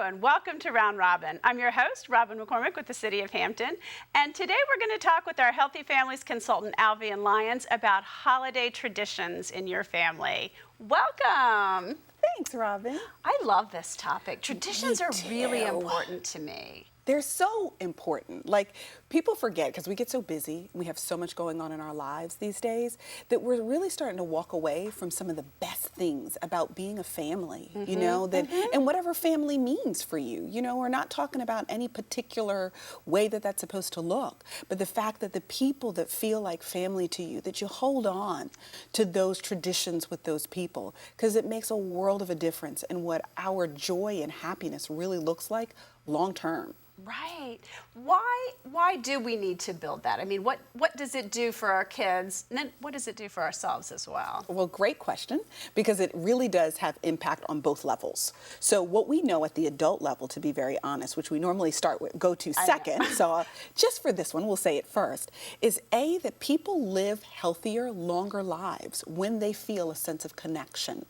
and welcome to Round Robin. I'm your host, Robin McCormick with the City of Hampton, and today we're going to talk with our Healthy Families consultant, Alvean Lyons, about holiday traditions in your family. Welcome. Thanks, Robin. I love this topic. Traditions are really important to me. They're so important. Like, people forget, because we get so busy, we have so much going on in our lives these days, that we're really starting to walk away from some of the best things about being a family, you know, and whatever family means for you. You know, we're not talking about any particular way that that's supposed to look, but the fact that the people that feel like family to you, that you hold on to those traditions with those people, because it makes a world of a difference in what our joy and happiness really looks like long term. Right. Why do we need to build that? I mean, what does it do for our kids? And then what does it do for ourselves as well? Well, great question, because it really does have impact on both levels. So what we know at the adult level, to be very honest, which we normally go to second, so just for this one, we'll say it first, is A, that people live healthier, longer lives when they feel a sense of connection.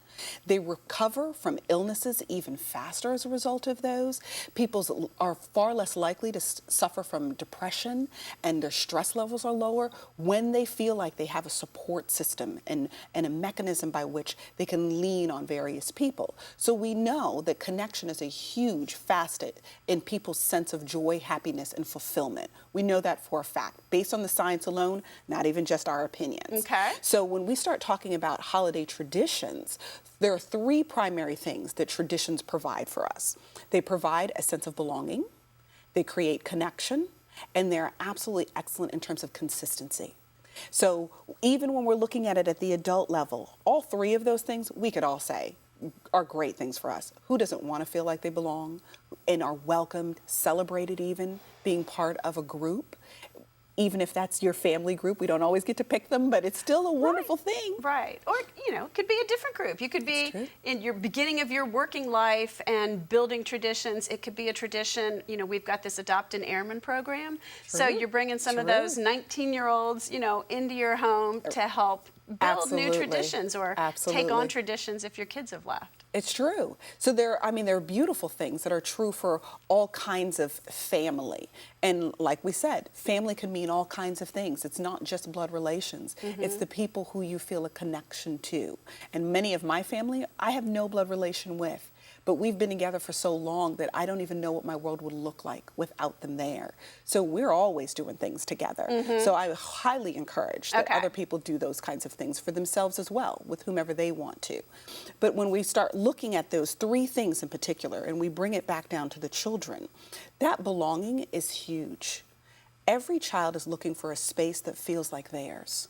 They recover from illnesses even faster as a result of those. People are far less likely to suffer from depression, and their stress levels are lower when they feel like they have a support system and a mechanism by which they can lean on various people. So we know that connection is a huge facet in people's sense of joy, happiness, and fulfillment. We know that for a fact, based on the science alone, not even just our opinions. Okay. So when we start talking about holiday traditions, there are three primary things that traditions provide for us. They provide a sense of belonging, they create connection, and they're absolutely excellent in terms of consistency. So even when we're looking at it at the adult level, all three of those things, we could all say, are great things for us. Who doesn't want to feel like they belong and are welcomed, celebrated even, being part of a group? Even if that's your family group, we don't always get to pick them, but it's still a wonderful thing. Right. Or, you know, it could be a different group. You could be in your beginning of your working life and building traditions. It could be a tradition, you know, we've got this Adopt an Airman program. So you're bringing some of those 19-year-olds, you know, into your home to help build new traditions or take on traditions if your kids have left. It's true. So there are beautiful things that are true for all kinds of family. And like we said, family can mean all kinds of things. It's not just blood relations. It's the people who you feel a connection to. And many of my family, I have no blood relation with. But we've been together for so long that I don't even know what my world would look like without them there. So we're always doing things together. So I highly encourage that other people do those kinds of things for themselves as well, with whomever they want to. But when we start looking at those three things in particular, and we bring it back down to the children, that belonging is huge. Every child is looking for a space that feels like theirs.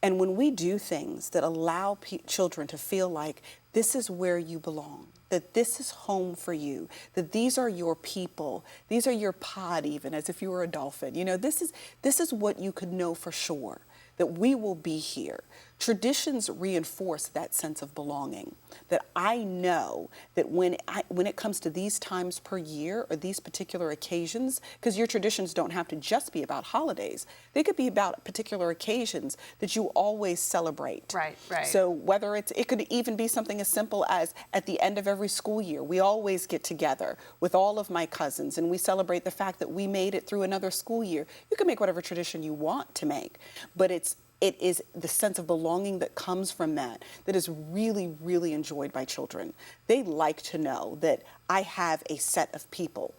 And when we do things that allow children to feel like this is where you belong, that this is home for you, that these are your people, these are your pod even, as if you were a dolphin. You know, this is what you could know for sure, that we will be here. Traditions reinforce that sense of belonging, that I know that when it comes to these times per year or these particular occasions, because your traditions don't have to just be about holidays, they could be about particular occasions that you always celebrate. Right. So whether it could even be something as simple as at the end of every school year, we always get together with all of my cousins and we celebrate the fact that we made it through another school year. You can make whatever tradition you want to make, but it is the sense of belonging that comes from that is really, really enjoyed by children. They like to know that I have a set of people.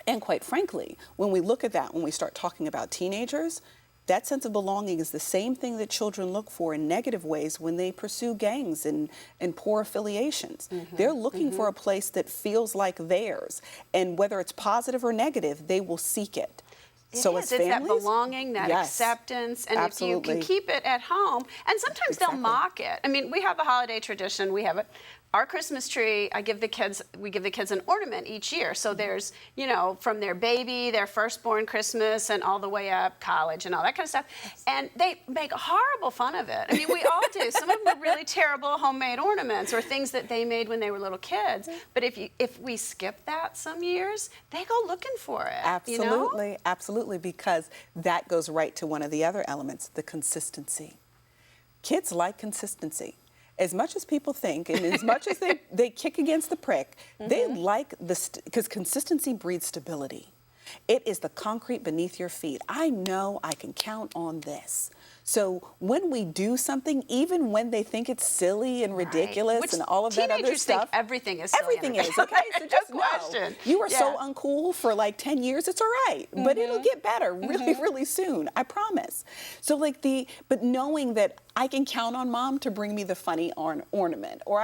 And quite frankly, when we look at that, when we start talking about teenagers, that sense of belonging is the same thing that children look for in negative ways when they pursue gangs and poor affiliations. They're looking for a place that feels like theirs. And whether it's positive or negative, they will seek it. It's that belonging, that acceptance, and if you can keep it at home, and sometimes they'll mock it. I mean, we have a holiday tradition. We have our Christmas tree. We give the kids an ornament each year. So there's, you know, from their baby, their firstborn Christmas, and all the way up college and all that kind of stuff. And they make horrible fun of it. I mean, we all do. Some of them are really terrible homemade ornaments or things that they made when they were little kids. But if we skip that some years, they go looking for it. Absolutely, you know? Absolutely, because that goes right to one of the other elements, the consistency. Kids like consistency. as much as people think, and as much as they kick against the prick, they like because consistency breeds stability. It is the concrete beneath your feet. I know I can count on this. So when we do something, even when they think it's silly and ridiculous and all of that other teenagers stuff. Think everything is silly. Everything is, okay? So just know, you were so uncool for like 10 years, it's all right. But it'll get better really, really soon, I promise. So like but knowing that I can count on mom to bring me the funny ornament, or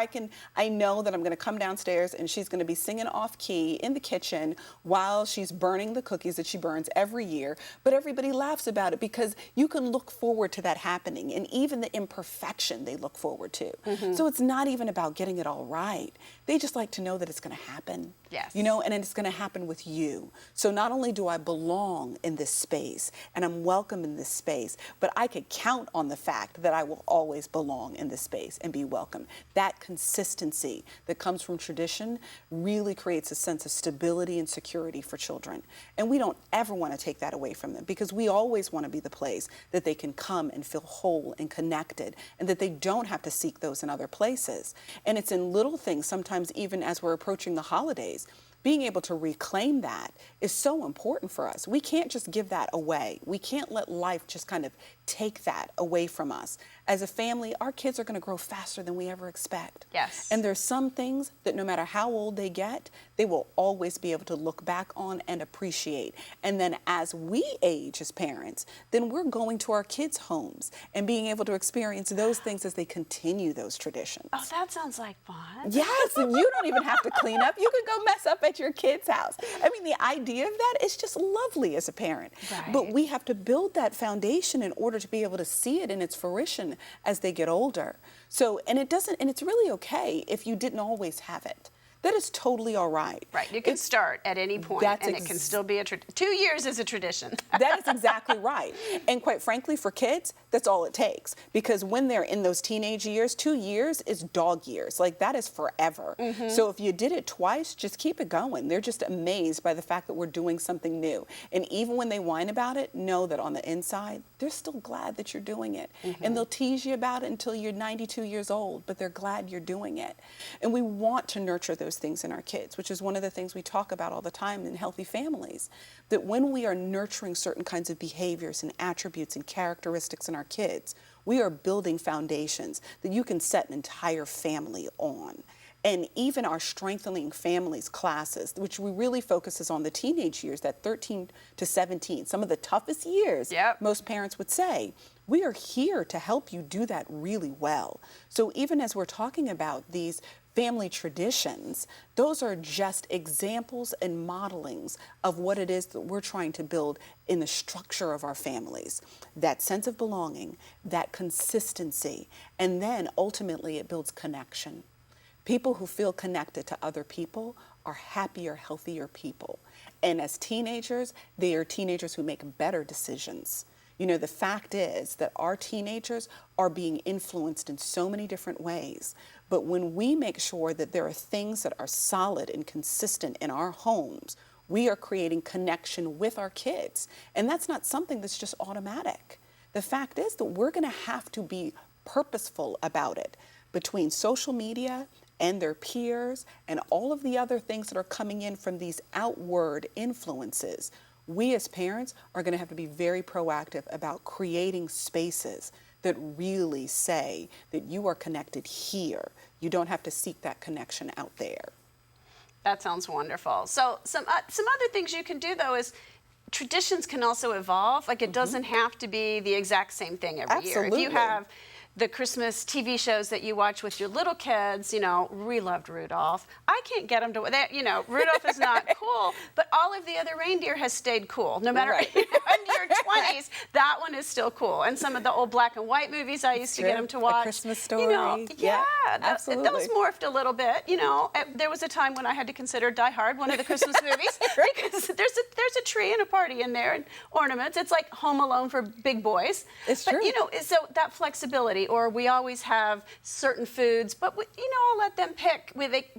I know that I'm gonna come downstairs and she's gonna be singing off key in the kitchen while she's burning the cookies that she burns every year, but everybody laughs about it because you can look forward to that happening, and even the imperfection they look forward to. So it's not even about getting it all right. They just like to know that it's gonna happen. Yes. You know, and it's gonna happen with you. So not only do I belong in this space and I'm welcome in this space, but I could count on the fact that I will always belong in this space and be welcome. That consistency that comes from tradition really creates a sense of stability and security for children. And we don't ever want to take that away from them, because we always want to be the place that they can come and feel whole and connected, and that they don't have to seek those in other places. And it's in little things, sometimes even as we're approaching the holidays, being able to reclaim that is so important for us. We can't just give that away. We can't let life just kind of take that away from us. As a family, our kids are going to grow faster than we ever expect. Yes. And there's some things that no matter how old they get, they will always be able to look back on and appreciate. And then as we age as parents, then we're going to our kids' homes and being able to experience those things as they continue those traditions. Oh, that sounds like fun. Yes, and you don't even have to clean up. You can go mess up at your kid's house. I mean, the idea of that is just lovely as a parent. Right. But we have to build that foundation in order to be able to see it in its fruition as they get older. So, and it's really okay if you didn't always have it. That is totally all right. Right, you can start at any point, and it can still be 2 years is a tradition. That is exactly right. And quite frankly, for kids, that's all it takes. Because when they're in those teenage years, 2 years is dog years. Like, that is forever. So if you did it twice, just keep it going. They're just amazed by the fact that we're doing something new. And even when they whine about it, know that on the inside, they're still glad that you're doing it. And they'll tease you about it until you're 92 years old, but they're glad you're doing it. And we want to nurture those things in our kids, which is one of the things we talk about all the time in healthy families, that when we are nurturing certain kinds of behaviors and attributes and characteristics in our kids, we are building foundations that you can set an entire family on. And even our Strengthening Families classes, which we really focuses on the teenage years, that 13 to 17, some of the toughest years, most parents would say, we are here to help you do that really well. So even as we're talking about these family traditions, those are just examples and modelings of what it is that we're trying to build in the structure of our families. That sense of belonging, that consistency, and then ultimately it builds connection. People who feel connected to other people are happier, healthier people. And as teenagers, they are teenagers who make better decisions. You know, the fact is that our teenagers are being influenced in so many different ways. But when we make sure that there are things that are solid and consistent in our homes, we are creating connection with our kids. And that's not something that's just automatic. The fact is that we're going to have to be purposeful about it. Between social media and their peers and all of the other things that are coming in from these outward influences, we as parents are going to have to be very proactive about creating spaces that really say that you are connected here. You don't have to seek that connection out there. That sounds wonderful. So some other things you can do, though, is traditions can also evolve. Like, it doesn't have to be the exact same thing every year. If you have the Christmas TV shows that you watch with your little kids, you know, we loved Rudolph. I can't get them to, you know, Rudolph is not cool, but all of the other reindeer has stayed cool. No matter in your 20s, that one is still cool. And some of the old black and white movies I used to get them to watch. A Christmas Story. You know, absolutely. Those morphed a little bit. You know, there was a time when I had to consider Die Hard one of the Christmas movies because there's a tree and a party in there and ornaments. It's like Home Alone for big boys. It's true. But, you know, so that flexibility. Or we always have certain foods, but you know, I'll let them pick.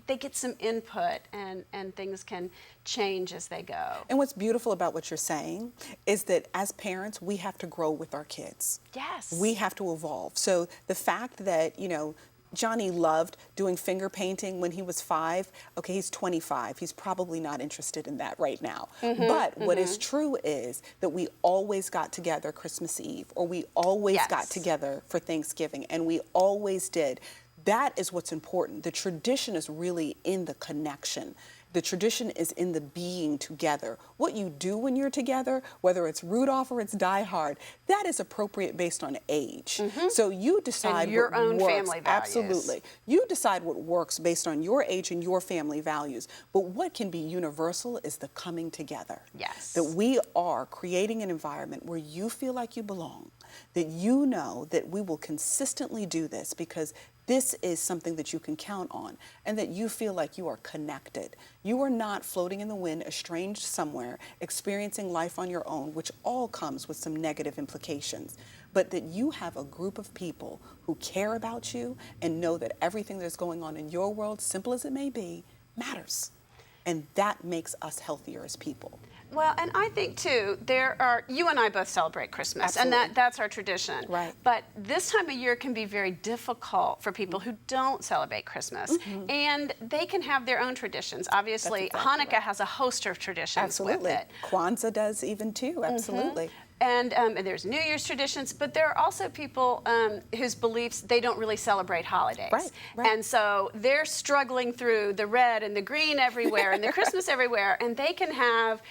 They get some input, and things can change as they go. And what's beautiful about what you're saying is that as parents, we have to grow with our kids. Yes. We have to evolve. So the fact that, you know, Johnny loved doing finger painting when he was 5. Okay, he's 25. He's probably not interested in that right now. But what is true is that we always got together Christmas Eve, or we always got together for Thanksgiving, and we always did. That is what's important. The tradition is really in the connection. The tradition is in the being together. What you do when you're together, whether it's Rudolph or it's Die Hard, that is appropriate based on age. So you decide and your what own works. family values. Absolutely. You decide what works based on your age and your family values. But what can be universal is the coming together. Yes. That we are creating an environment where you feel like you belong, that you know that we will consistently do this because this is something that you can count on, and that you feel like you are connected. You are not floating in the wind, estranged somewhere, experiencing life on your own, which all comes with some negative implications. But that you have a group of people who care about you and know that everything that's going on in your world, simple as it may be, matters. And that makes us healthier as people. Well, and I think too, you and I both celebrate Christmas, Absolutely. and that's our tradition. Right. But this time of year can be very difficult for people who don't celebrate Christmas, and they can have their own traditions. Obviously, Hanukkah has a host of traditions with it. Kwanzaa does even too, absolutely. And there's New Year's traditions, but there are also people whose beliefs, they don't really celebrate holidays. Right. And so they're struggling through the red and the green everywhere and the Christmas everywhere, and they can have,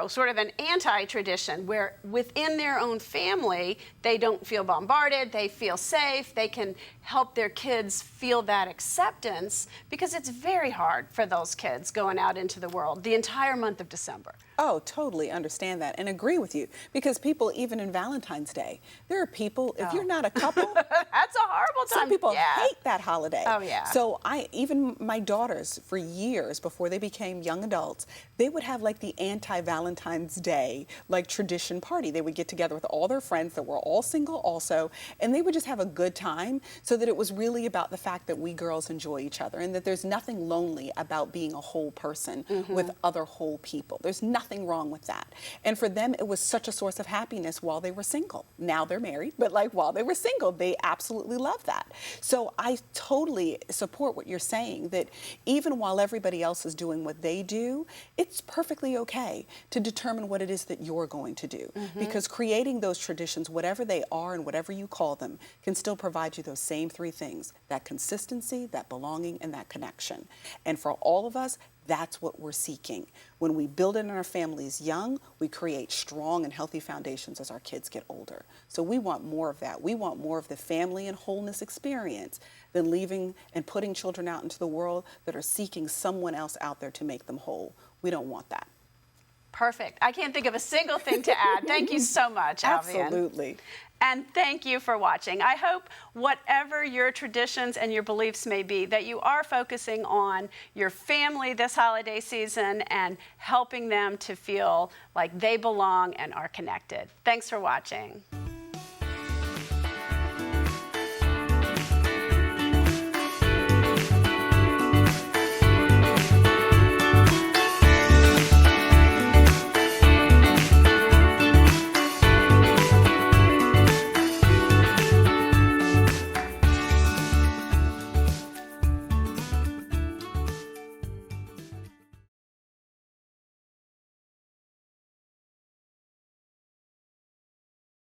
sort of an anti-tradition where within their own family, they don't feel bombarded, they feel safe, they can help their kids feel that acceptance, because it's very hard for those kids going out into the world the entire month of December. Oh, totally understand that and agree with you. Because people, even in Valentine's Day, there are people, if you're not a couple, that's a horrible time. Some people hate that holiday. Oh, yeah. So even my daughters, for years before they became young adults, they would have like the anti-Valentine's Day like tradition party. They would get together with all their friends that were all single also, and they would just have a good time, so that it was really about the fact that we girls enjoy each other and that there's nothing lonely about being a whole person with other whole people. There's nothing wrong with that. And for them, it was such a source of happiness while they were single. Now they're married, but like while they were single, they absolutely love that. So I totally support what you're saying, that even while everybody else is doing what they do, it's perfectly okay to determine what it is that you're going to do. Because creating those traditions, whatever they are and whatever you call them, can still provide you those same 3 things: that consistency, that belonging, and that connection. And for all of us, that's what we're seeking. When we build it in our families young, we create strong and healthy foundations as our kids get older. So we want more of that. We want more of the family and wholeness experience than leaving and putting children out into the world that are seeking someone else out there to make them whole. We don't want that. Perfect. I can't think of a single thing to add. Thank you so much, Alvean. Absolutely. And thank you for watching. I hope whatever your traditions and your beliefs may be, that you are focusing on your family this holiday season and helping them to feel like they belong and are connected. Thanks for watching.